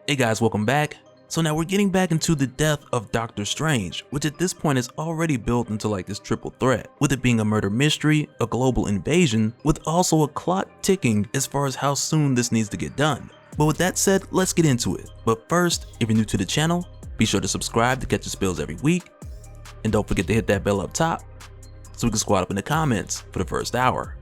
Hey guys, welcome back. So now we're getting back into the death of Doctor Strange, which at this point is already built into like this triple threat, with it being a murder mystery, a global invasion, with also a clock ticking as far as how soon this needs to get done. But with that said, let's get into it. But first, if you're new to the channel, be sure to subscribe to catch the spills every week, and don't forget to hit that bell up top so we can squad up in the comments for the first hour.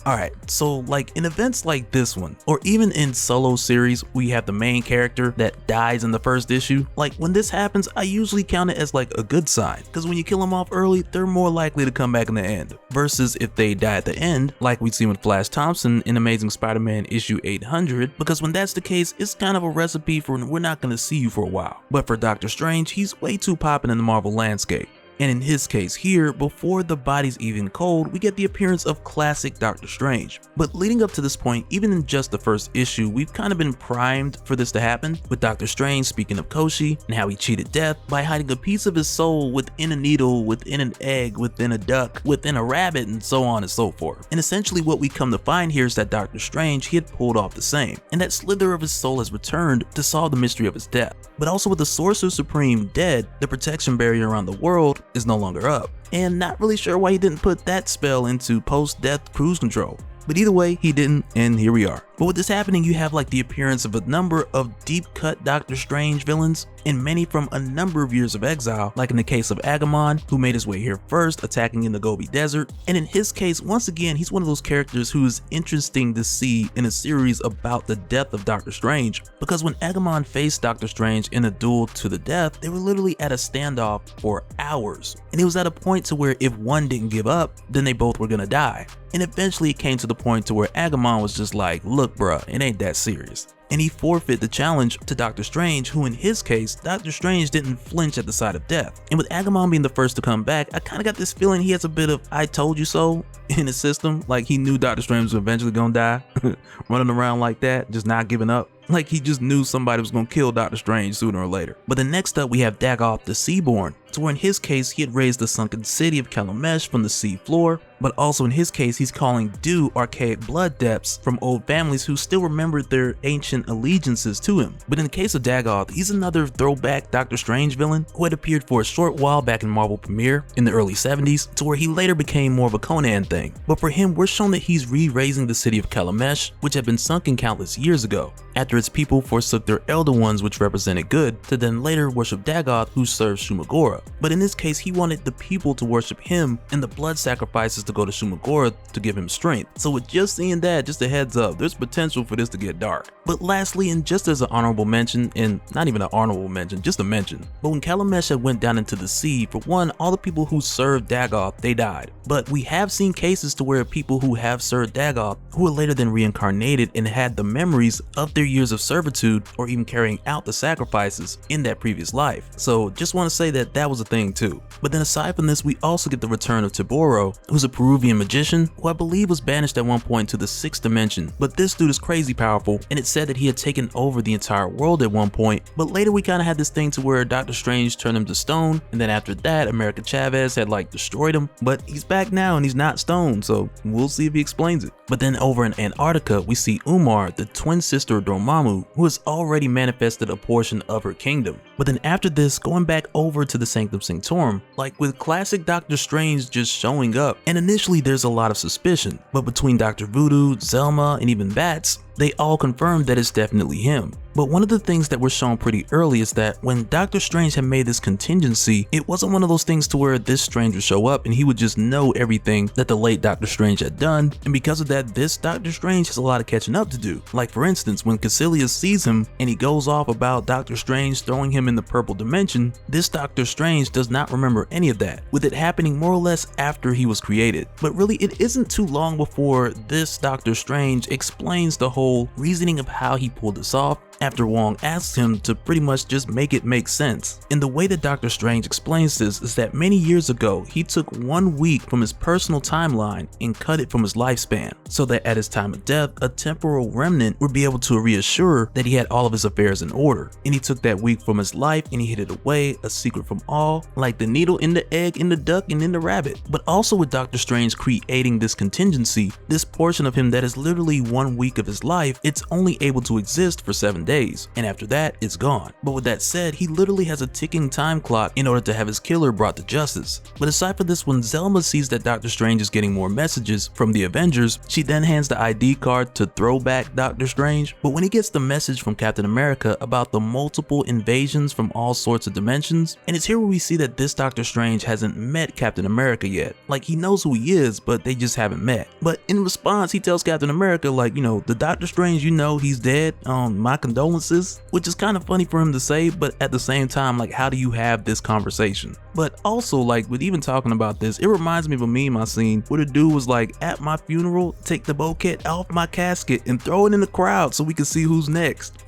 Alright, so like in events like this one, or even in solo series we have the main character that dies in the first issue, like when this happens I usually count it as like a good sign, because when you kill them off early they're more likely to come back in the end, versus if they die at the end like we see with Flash Thompson in Amazing Spider-Man issue 800, because when that's the case it's kind of a recipe for we're not going to see you for a while. But for Doctor Strange, he's way too poppin' in the Marvel landscape. And in his case here, before the body's even cold, we get the appearance of classic Doctor Strange. But leading up to this point, even in just the first issue, we've kind of been primed for this to happen, with Doctor Strange speaking of Koshi and how he cheated death by hiding a piece of his soul within a needle, within an egg, within a duck, within a rabbit, and so on and so forth. And essentially what we come to find here is that Doctor Strange, he had pulled off the same, and that slither of his soul has returned to solve the mystery of his death. But also with the Sorcerer Supreme dead, the protection barrier around the world is no longer up, and not really sure why he didn't put that spell into post-death cruise control. But either way, he didn't, and here we are. But with this happening, you have like the appearance of a number of deep-cut Doctor Strange villains, and many from a number of years of exile, like in the case of Agamon, who made his way here first, attacking in the Gobi Desert. And in his case, once again, he's one of those characters who is interesting to see in a series about the death of Doctor Strange, because when Agamon faced Doctor Strange in a duel to the death, they were literally at a standoff for hours. And it was at a point to where if one didn't give up, then they both were gonna die. And eventually it came to the point to where Agamon was just like, look bruh, it ain't that serious. And he forfeit the challenge to Doctor Strange, who in his case, Doctor Strange didn't flinch at the sight of death. And with Agamon being the first to come back, I kind of got this feeling he has a bit of I told you so in his system, like he knew Doctor Strange was eventually gonna die, running around like that, just not giving up. Like he just knew somebody was gonna kill Doctor Strange sooner or later. But then next up we have Dagoth the Seaborn, so where in his case he had raised the sunken city of Kalamesh from the sea floor, but also in his case he's calling due archaic blood depths from old families who still remembered their ancient allegiances to him. But in the case of Dagoth, he's another throwback Doctor Strange villain who had appeared for a short while back in Marvel Premiere in the early 70s, to where he later became more of a Conan thing. But for him, we're shown that he's re-raising the city of Kalamesh, which had been sunken countless years ago, after its people forsook their elder ones, which represented good, to then later worship Dagoth, who serves Shumagora. But in this case, he wanted the people to worship him and the blood sacrifices to go to Shumagora to give him strength. So with just seeing that, just a heads up, there's potential for this to get dark. But lastly, and just as an honorable mention, and not even an honorable mention, just a mention, but when Kalamesh had went down into the sea, for one, all the people who served Dagoth, they died. But we have seen cases to where people who have served Dagoth, who were later then reincarnated and had the memories of their years of servitude or even carrying out the sacrifices in that previous life. So just want to say that that was a thing too. But then aside from this, we also get the return of Tiboro, who's a Peruvian magician who I believe was banished at one point to the 6th dimension. But this dude is crazy powerful, and it's said that he had taken over the entire world at one point, but later we kind of had this thing to where Doctor Strange turned him to stone, and then after that America Chavez had like destroyed him, but he's back now and he's not stone, so we'll see if he explains it. But then over in Antarctica we see Umar, the twin sister of Dormammu, who has already manifested a portion of her kingdom. But then after this, going back over to the Sanctum Sanctorum, like with classic Doctor Strange just showing up, and initially there's a lot of suspicion, but between Dr. Voodoo, Zelma, and even Bats, they all confirmed that it's definitely him. But one of the things that was shown pretty early is that when Doctor Strange had made this contingency, it wasn't one of those things to where this Strange would show up and he would just know everything that the late Doctor Strange had done, and because of that, this Doctor Strange has a lot of catching up to do. Like for instance, when Caecilius sees him and he goes off about Doctor Strange throwing him in the purple dimension, this Doctor Strange does not remember any of that, with it happening more or less after he was created. But really, it isn't too long before this Doctor Strange explains the whole reasoning of how he pulled this off, after Wong asks him to pretty much just make it make sense. And the way that Doctor Strange explains this is that many years ago, he took 1 week from his personal timeline and cut it from his lifespan, so that at his time of death, a temporal remnant would be able to reassure that he had all of his affairs in order. And he took that week from his life and he hid it away, a secret from all, like the needle in the egg, in the duck, and in the rabbit. But also with Doctor Strange creating this contingency, this portion of him that is literally 1 week of his life, it's only able to exist for 7 days, and after that, it's gone. But with that said, he literally has a ticking time clock in order to have his killer brought to justice. But aside from this, when Zelma sees that Doctor Strange is getting more messages from the Avengers, she then hands the ID card to Throwback Doctor Strange. But when he gets the message from Captain America about the multiple invasions from all sorts of dimensions, and it's here where we see that this Doctor Strange hasn't met Captain America yet. Like, he knows who he is, but they just haven't met. But in response, he tells Captain America, like, you know, the Doctor Strange you know, he's dead, my condolences, which is kind of funny for him to say, but at the same time, like, how do you have this conversation? But also, like, with even talking about this, it reminds me of a meme I seen where the dude was like, at my funeral, take the bouquet off my casket and throw it in the crowd so we can see who's next.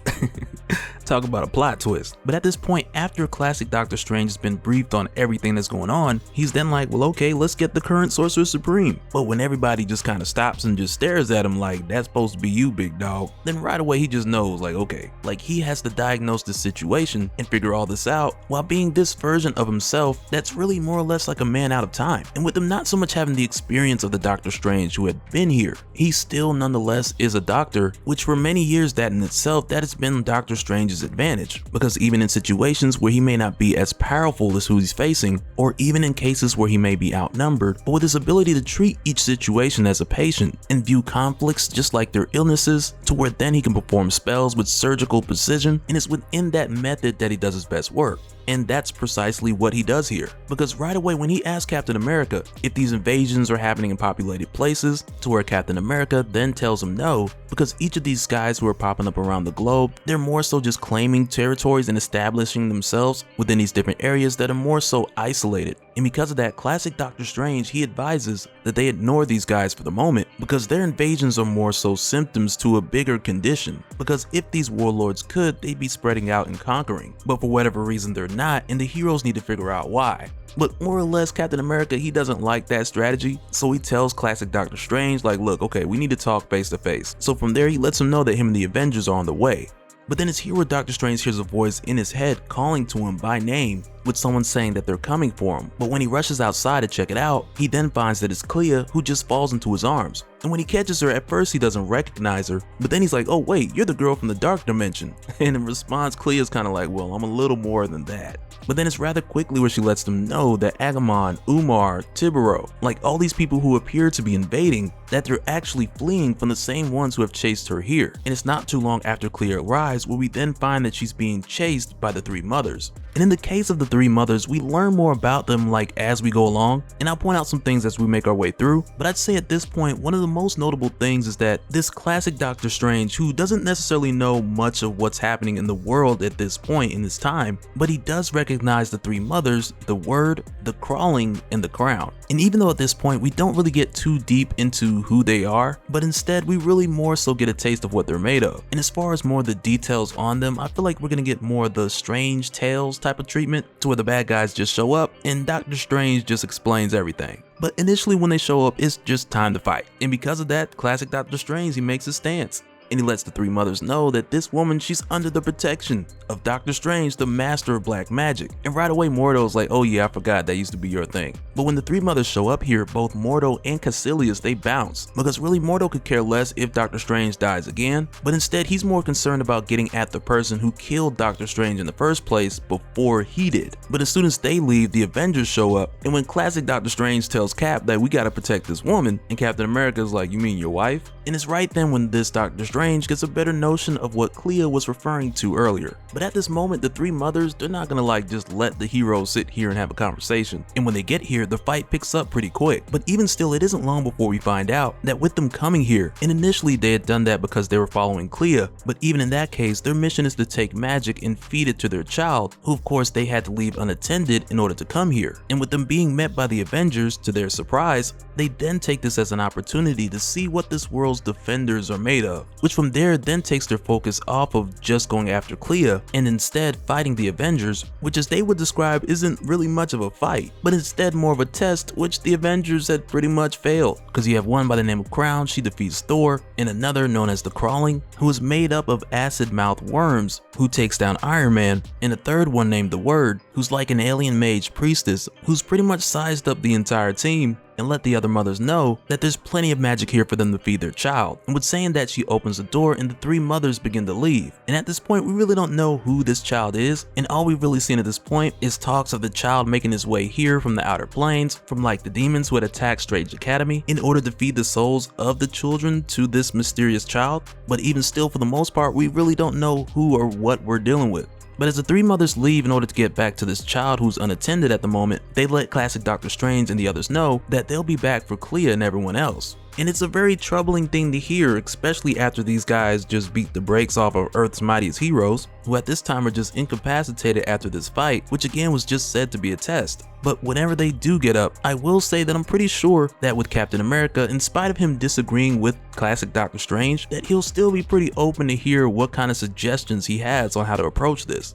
Talk about a plot twist. But at this point, after classic Doctor Strange has been briefed on everything that's going on, he's then like, well, okay, let's get the current Sorcerer Supreme. But when everybody just kind of stops and just stares at him like, that's supposed to be you, big dog, then right away he just knows, like, okay, like he has to diagnose this situation and figure all this out while being this version of himself that's really more or less like a man out of time. And with him not so much having the experience of the Doctor Strange who had been here, he still nonetheless is a doctor, which for many years that in itself, that has been Doctor Strange's advantage, because even in situations where he may not be as powerful as who he's facing, or even in cases where he may be outnumbered, but with his ability to treat each situation as a patient and view conflicts just like their illnesses, to where then he can perform spells with surgical precision, and it's within that method that he does his best work. And that's precisely what he does here, because right away when he asks Captain America if these invasions are happening in populated places, to where Captain America then tells him no, because each of these guys who are popping up around the globe, they're more so just claiming territories and establishing themselves within these different areas that are more so isolated. And because of that, classic Doctor Strange, he advises that they ignore these guys for the moment, because their invasions are more so symptoms to a bigger condition, because if these warlords could, they'd be spreading out and conquering, but for whatever reason they're not, and the heroes need to figure out why. But more or less, Captain America, he doesn't like that strategy, so he tells classic Doctor Strange, like, look, okay, we need to talk face to face. So from there, he lets him know that him and the Avengers are on the way. But then it's here where Doctor Strange hears a voice in his head calling to him by name, with someone saying that they're coming for him. But when he rushes outside to check it out, he then finds that it's Clea, who just falls into his arms. And when he catches her, at first he doesn't recognize her, but then he's like, oh wait, you're the girl from the dark dimension. And in response, Clea's kind of like, well, I'm a little more than that. But then it's rather quickly where she lets them know that Agamon, Umar, Tibero, like all these people who appear to be invading, that they're actually fleeing from the same ones who have chased her here. And it's not too long after Clea arrives where we then find that she's being chased by the three mothers. And in the case of the three mothers, we learn more about them like as we go along, and I'll point out some things as we make our way through, but I'd say at this point, one of the most notable things is that this classic Doctor Strange, who doesn't necessarily know much of what's happening in the world at this point in his time, but he does recognize the three mothers, the Word, the Crawling, and the Crown. And even though at this point we don't really get too deep into who they are, but instead we really more so get a taste of what they're made of. And as far as more of the details on them, I feel like we're gonna get more of the Strange Tales type of treatment, to where the bad guys just show up and Doctor Strange just explains everything. But initially when they show up, it's just time to fight. And because of that, classic Doctor Strange, he makes his stance. And he lets the three mothers know that this woman, she's under the protection of Doctor Strange, the master of black magic. And right away Mordo's like, oh yeah, I forgot that used to be your thing. But when the three mothers show up here, both Mordo and Caecilius, they bounce, because really Mordo could care less if Doctor Strange dies again, but instead he's more concerned about getting at the person who killed Doctor Strange in the first place before he did. But as soon as they leave, the Avengers show up, and when classic Doctor Strange tells Cap that we gotta protect this woman, and Captain America's like, you mean your wife? And it's right then when this Doctor Strange gets a better notion of what Clea was referring to earlier. But at this moment, the three mothers, they're not gonna like just let the heroes sit here and have a conversation. And when they get here, the fight picks up pretty quick. But even still, it isn't long before we find out that with them coming here, and initially they had done that because they were following Clea, but even in that case, their mission is to take magic and feed it to their child, who of course they had to leave unattended in order to come here. And with them being met by the Avengers, to their surprise, they then take this as an opportunity to see what this world's world's defenders are made of, which from there then takes their focus off of just going after Clea and instead fighting the Avengers, which as they would describe isn't really much of a fight, but instead more of a test which the Avengers had pretty much failed, because you have one by the name of Crown, she defeats Thor, and another known as the Crawling, who is made up of acid mouth worms, who takes down Iron Man, and a third one named the Word, who's like an alien mage priestess who's pretty much sized up the entire team and let the other mothers know that there's plenty of magic here for them to feed their child. And with saying that, she opens the door and the three mothers begin to leave. And at this point, we really don't know who this child is, and all we've really seen at this point is talks of the child making his way here from the outer planes, from like the demons who had attacked Strange Academy, in order to feed the souls of the children to this mysterious child. But even still, for the most part, we really don't know who or what we're dealing with. But as the three mothers leave in order to get back to this child who's unattended at the moment, they let classic Doctor Strange and the others know that they'll be back for Clea and everyone else. And it's a very troubling thing to hear, especially after these guys just beat the brakes off of Earth's mightiest heroes, who at this time are just incapacitated after this fight, which again was just said to be a test. But whenever they do get up, I will say that I'm pretty sure that with Captain America, in spite of him disagreeing with classic Doctor Strange, that he'll still be pretty open to hear what kind of suggestions he has on how to approach this.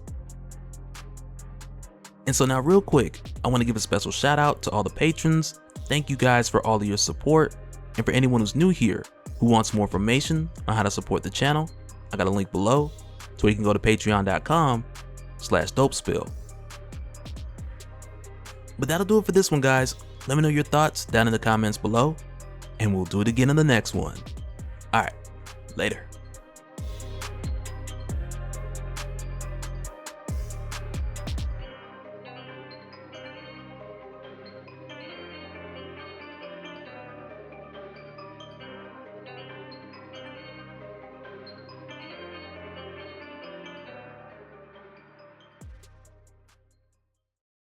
And so now real quick, I want to give a special shout out to all the patrons. Thank you guys for all of your support. And for anyone who's new here, who wants more information on how to support the channel, I got a link below so you can go to patreon.com/dopespill. But that'll do it for this one, guys. Let me know your thoughts down in the comments below, and we'll do it again in the next one. Alright, later.